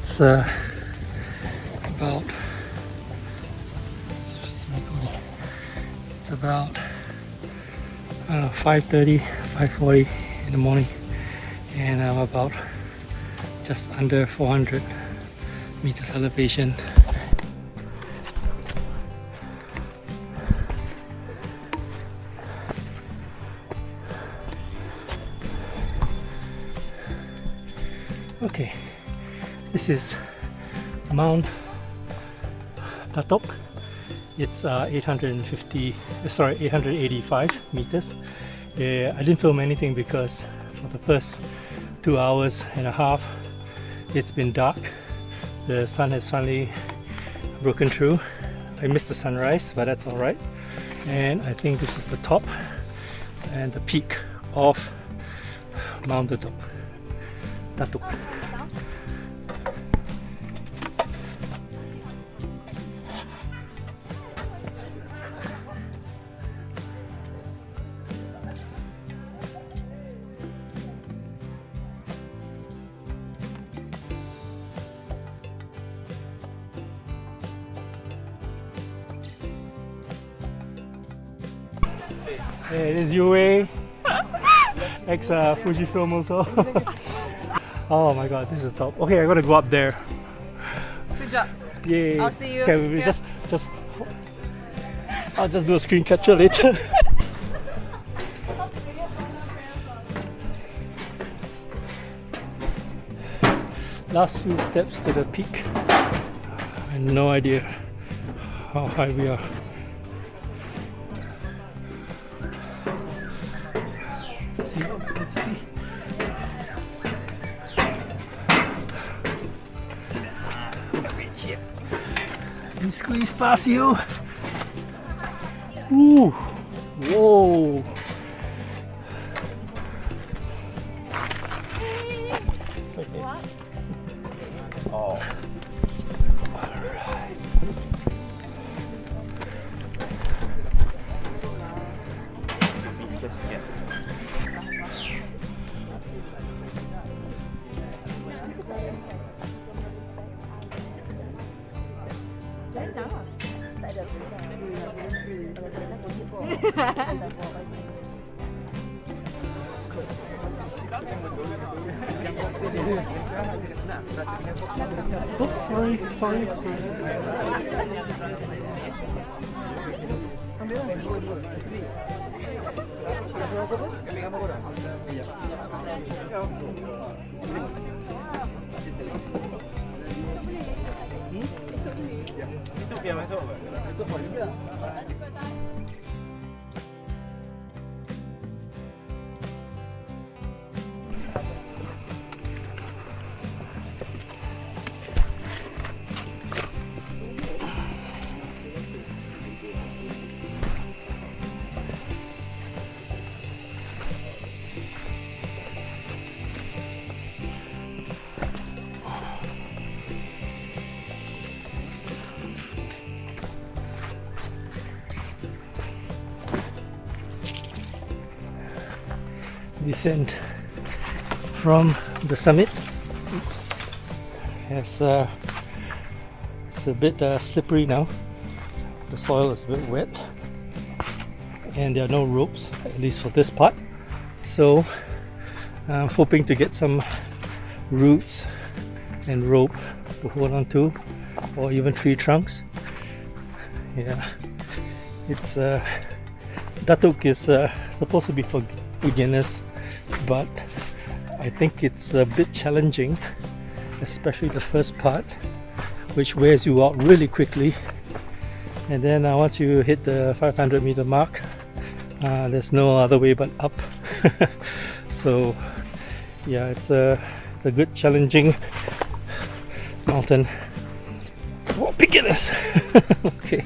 It's about I don't know, 5:30, 5:40 in the morning, and I'm about just under 400 meters elevation. Okay, this is Mount Datuk. It's 885 meters. I didn't film anything because for the first 2 hours and a half it's been dark. The sun has finally broken through. I missed the sunrise, but that's alright. And I think this is the top and the peak of Mount Datuk. Hey, this is Yue, ex Fujifilm also. Oh my god, this is top. Okay, I gotta go up there. Good job. Yay. I'll see you. Okay, we just I'll just do a screen capture later. Last few steps to the peak. I have no idea how high we are. Let's see. Let me squeeze past you. Ooh, whoa. It's okay. Oh. Alright. Oops, sorry. Descent from the summit. It's a bit slippery now. The soil is a bit wet, and there are no ropes, at least for this part. So I'm hoping to get some roots and rope to hold on to, or even tree trunks. Yeah, it's Datuk is supposed to be for beginners, but I think it's a bit challenging, especially the first part, which wears you out really quickly. And then once you hit the 500 meter mark, there's no other way but up. So yeah, it's a good challenging mountain for beginners. Okay.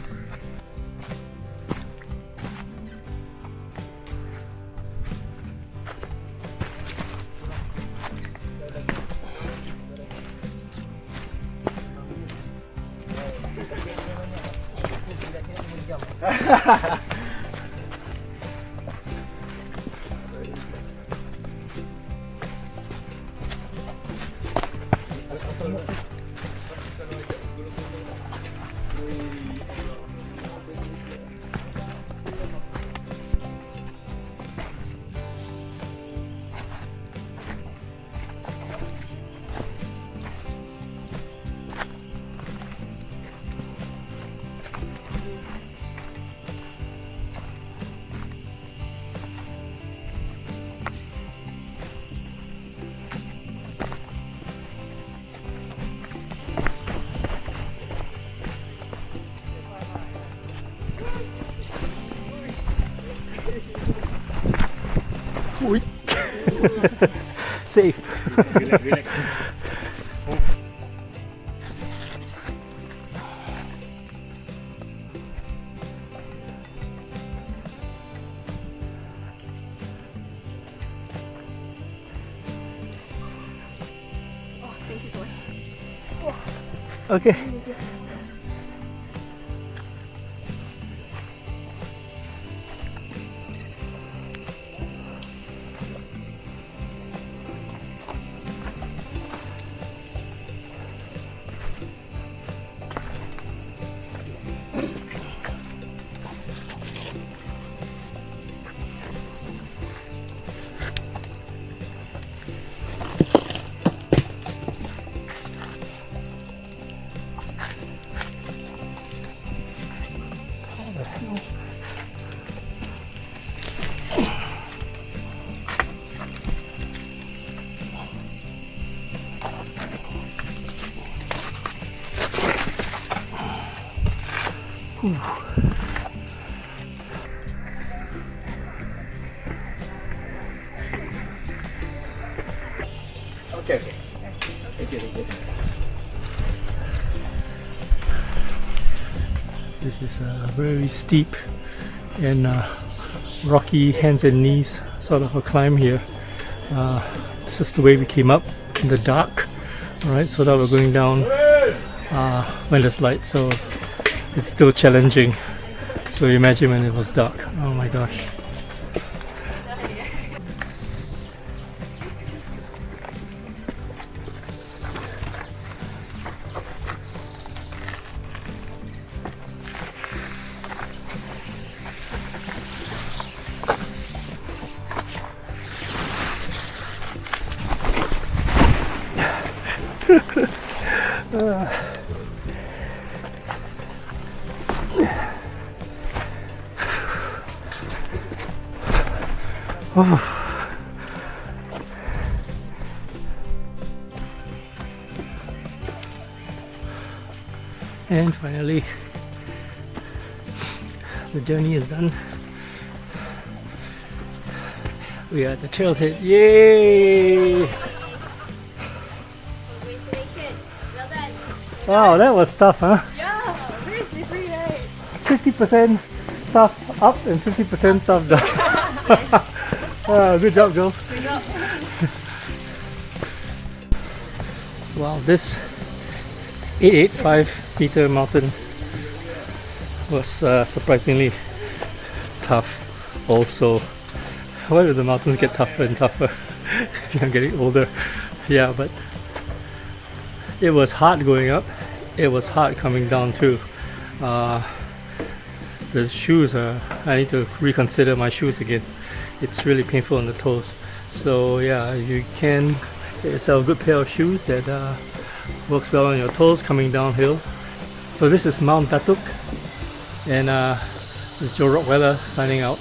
Ui. Safe. Relax, relax. Oh, thank you so much. Okay. Okay, okay. Thank you, thank you. This is very steep and rocky hands and knees sort of a climb here. This is the way we came up in the dark. Alright, so now we're going down when there's light, so it's still challenging. So imagine when it was dark. Oh my gosh. Oh. And finally, the journey is done. We are at the trailhead. Yay! Wow, that was tough, huh? Yeah, very slippery, right? 50% tough up and 50% tough down. Good job, girls. Good job. Wow, this 885 meter mountain was surprisingly tough also. Why do the mountains get tougher and tougher? I'm getting older. Yeah, but it was hard going up. It was hard coming down too. The shoes, I need to reconsider my shoes again. It's really painful on the toes. So yeah, you can get yourself a good pair of shoes that works well on your toes coming downhill. So this is Mount Datuk, and this is Joe RockWeller signing out.